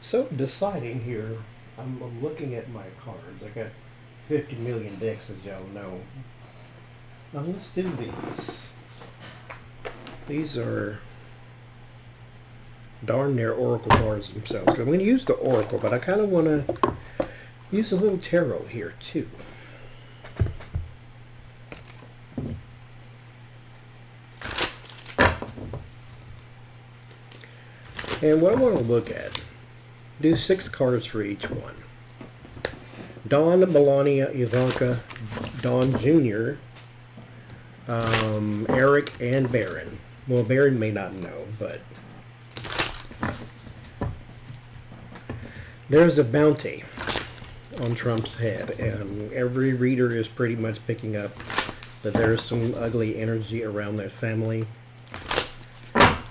So deciding here, I'm looking at my cards. I got 50 million decks, as y'all know. Now let's do these. These are darn near oracle cards themselves. I'm going to use the oracle, but I kind of want to use a little tarot here too. And what I want to look at, do 6 cards for each one. Don, Melania, Ivanka, Don Jr., Eric, and Baron. Well, Baron may not know, but there's a bounty on Trump's head, and every reader is pretty much picking up that there's some ugly energy around that family.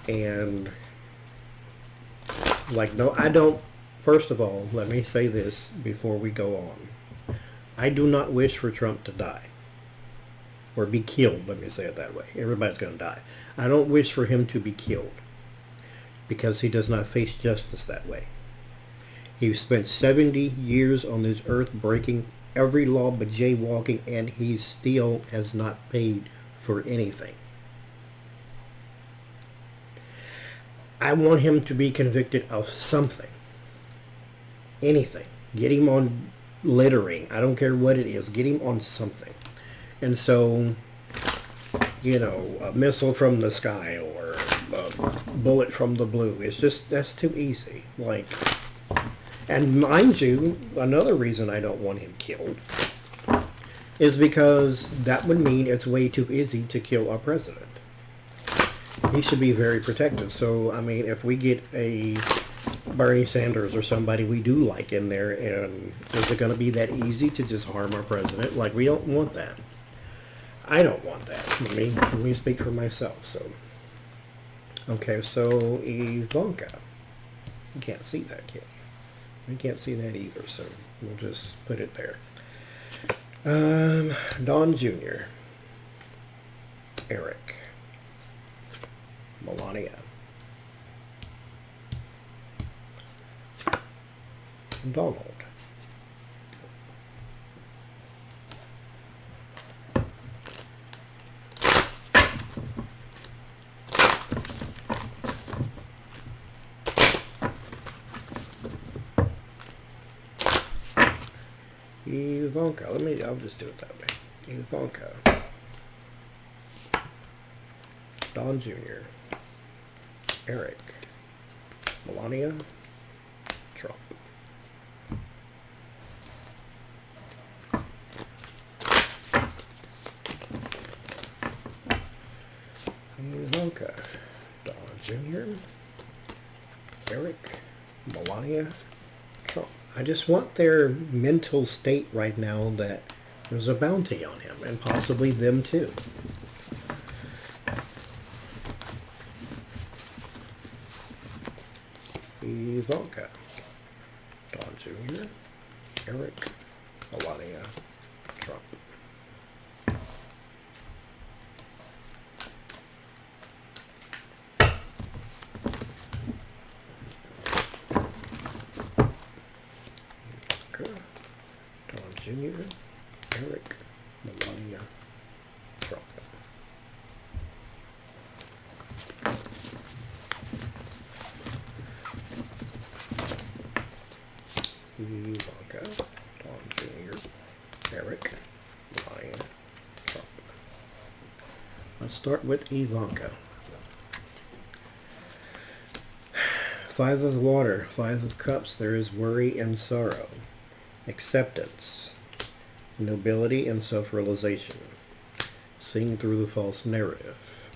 And, no, I don't. First of all, let me say this before we go on. I do not wish for Trump to die. Or be killed, let me say it that way. Everybody's going to die. I don't wish for him to be killed. Because he does not face justice that way. He spent 70 years on this earth breaking every law but jaywalking, and he still has not paid for anything. I want him to be convicted of something. Anything. Get him on littering. I don't care what it is. Get him on something. And so, a missile from the sky or a bullet from the blue. It's just, that's too easy. And mind you, another reason I don't want him killed is because that would mean it's way too easy to kill our president. He should be very protected. So, if we get a Bernie Sanders or somebody we do like in there, and is it going to be that easy to just harm our president? We don't want that. I don't want that. Let me speak for myself. So, okay, so Ivanka. You can't see that, can you? We can't see that either, so we'll just put it there. Don Jr., Eric, Melania, Donald, Ivanka. I'll just do it that way. Ivanka, Don Jr., Eric, Melania, Trump. Ivanka, Don Jr., Eric, Melania, Trump. I just want their mental state right now that there's a bounty on him, and possibly them too. Ivanka, Don Jr., Eric, Melania, Trump. Don Jr., Eric, Melania, Trump. Ivanka, Don Jr., Eric, Melania, Trump. Let's start with Ivanka. 5 of water, 5 of cups. There is worry and sorrow, acceptance, nobility and self-realization, seeing through the false narrative,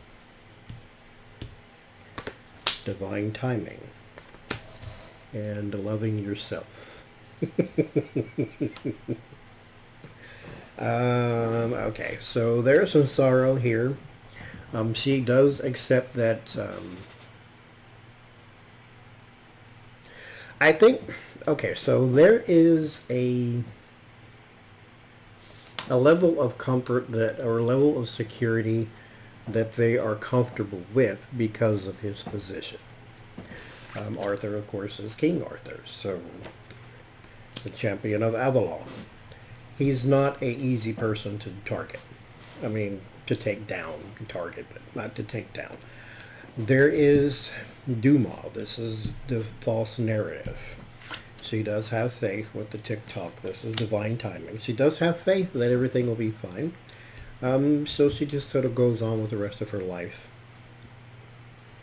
divine timing, and loving yourself. Okay, so there's some sorrow here. She does accept that. I think. Okay, so there is a level of comfort or a level of security that they are comfortable with because of his position. Arthur, of course, is King Arthur, so the champion of Avalon. He's not a easy person to target. I mean, to take down, target, but not to take down. There is Duma. This is the false narrative. She does have faith with the TikTok. This is divine timing. She does have faith that everything will be fine. So she just sort of goes on with the rest of her life.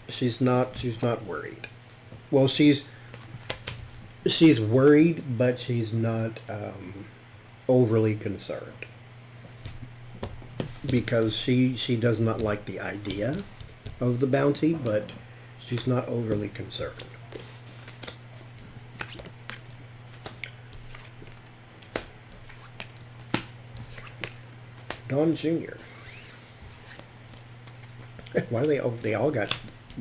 She's not worried. Well, she's worried, but she's not overly concerned because she does not like the idea of the bounty, but she's not overly concerned. Don Jr. Why do they all got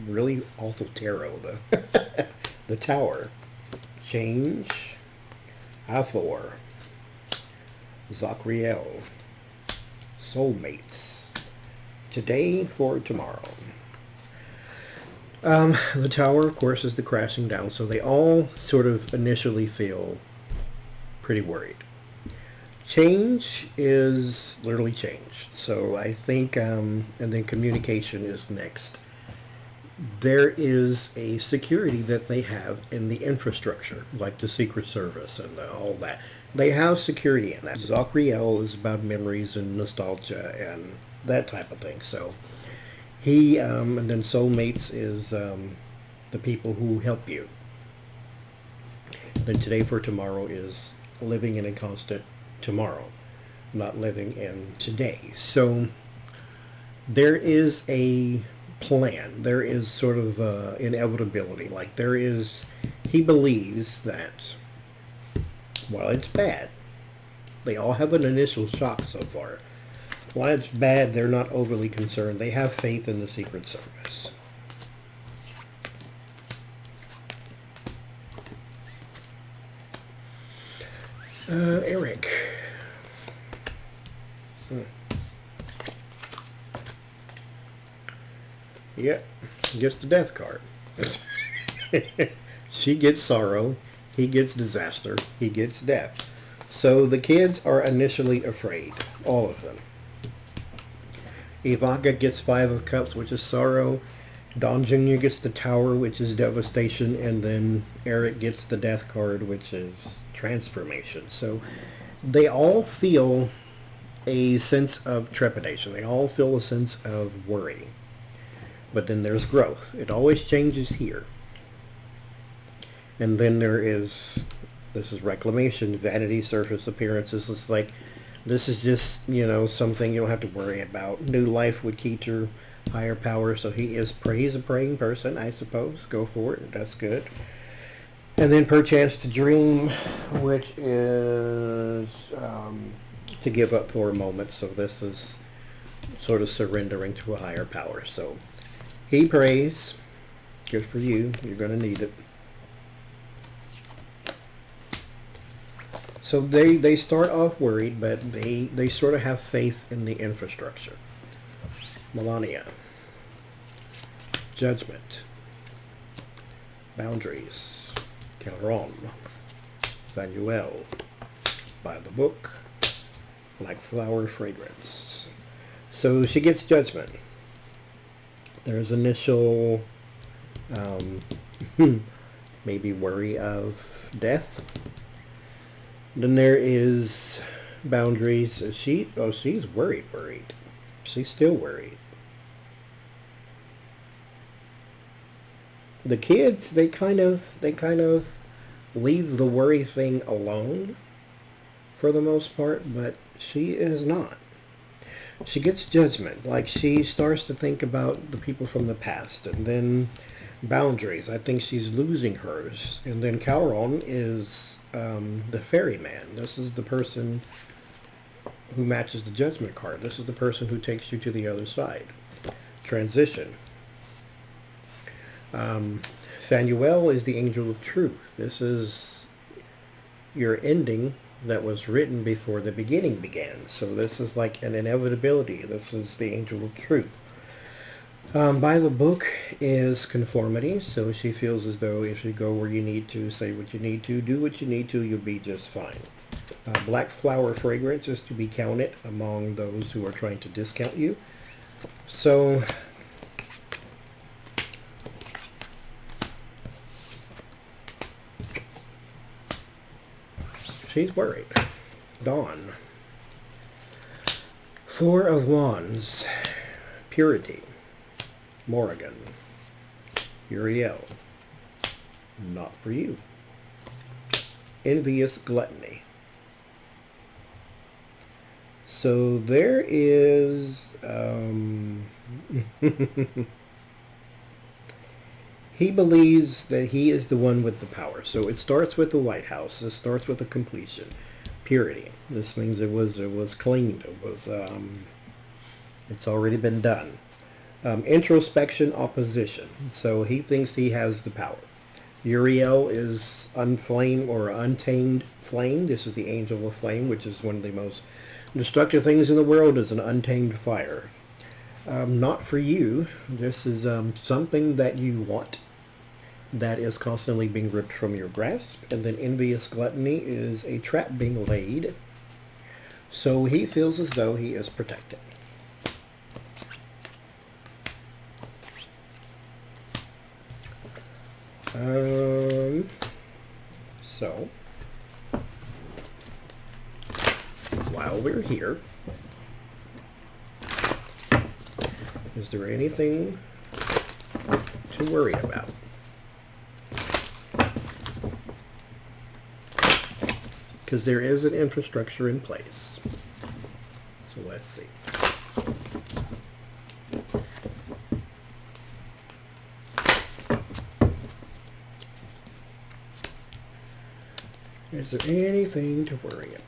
really awful tarot? The Tower, Change, Hathor, Zachriel, Soulmates, Today for Tomorrow. The Tower, of course, is the crashing down, so they all sort of initially feel pretty worried. Change is literally changed, so I think, and then communication is next. There is a security that they have in the infrastructure, like the Secret Service and all that. They have security in that. Zachriel is about memories and nostalgia and that type of thing. So he, and then Soulmates is the people who help you. Then Today for Tomorrow is living in a constant tomorrow, not living in today. So there is a plan. There is sort of inevitability. Like there is, he believes that while it's bad, they all have an initial shock so far. While it's bad, they're not overly concerned. They have faith in the Secret Service. Eric. Yep, gets the death card. She gets sorrow, he gets disaster, he gets death. So the kids are initially afraid, all of them. Ivanka gets Five of Cups, which is sorrow. Don Jr. gets the Tower, which is devastation, and then Eric gets the death card, which is transformation. So they all feel a sense of trepidation. They all feel a sense of worry. But then there's growth. It always changes here. And then there is, this is reclamation, vanity, surface appearances. It's like, this is just, something you don't have to worry about. New life with Keeter, higher power. So he's a praying person, I suppose. Go for it. That's good. And then perchance to dream, which is to give up for a moment. So this is sort of surrendering to a higher power. So he prays. Good for you. You're going to need it. So they start off worried, but they sort of have faith in the infrastructure. Melania. Judgment. Boundaries. Calderon. Fanuel. By the book. Like flower fragrance. So she gets judgment. There's initial maybe worry of death. Then there is boundaries. She's worried. She's still worried. The kids, they kind of leave the worry thing alone for the most part, but she is not. She gets judgment. Like she starts to think about the people from the past, and then boundaries. I think she's losing hers. And then Calderon is the ferryman. This is the person who matches the judgment card. This is the person who takes you to the other side. Transition. Fanuel is the angel of truth. This is your ending that was written before the beginning began. So this is like an inevitability. This is the angel of truth. By the book is conformity, so she feels as though if you go where you need to, say what you need to, do what you need to, you'll be just fine. Black flower fragrance is to be counted among those who are trying to discount you. So she's worried. Dawn. Four of Wands. Purity. Morrigan. Uriel. Not for you. Envious gluttony. So there is he believes that he is the one with the power. So it starts with the White House. It starts with the completion. Purity. This means it was cleaned. It's already been done. Introspection, opposition. So he thinks he has the power. Uriel is unflame or untamed flame. This is the angel of flame, which is one of the most destructive things in the world, is an untamed fire. Not for you. This is something that you want that is constantly being ripped from your grasp. And then envious gluttony is a trap being laid. So he feels as though he is protected. So while we're here, is there anything to worry about? Because there is an infrastructure in place. So let's see. Is there anything to worry about?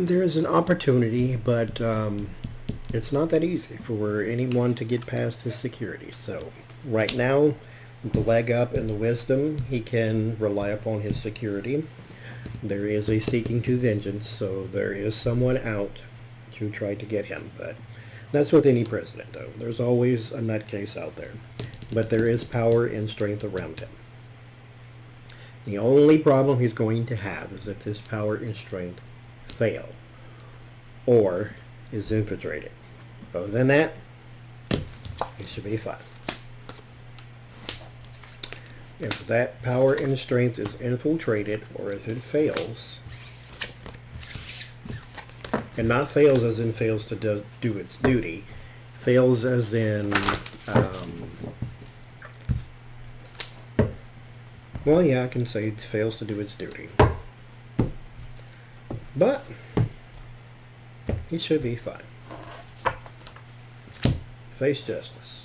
There's an opportunity, but it's not that easy for anyone to get past his security. So right now, with the leg up and the wisdom, he can rely upon his security. There is a seeking to vengeance, so there is someone out to try to get him. But that's with any president, though. There's always a nutcase out there. But there is power and strength around him. The only problem he's going to have is if this power and strength fail or is infiltrated. Other than that, it should be fine. If that power and strength is infiltrated or if it fails, and not fails as in fails to do its duty, fails as in well, yeah, I can say it fails to do its duty. But it should be fine. Face justice.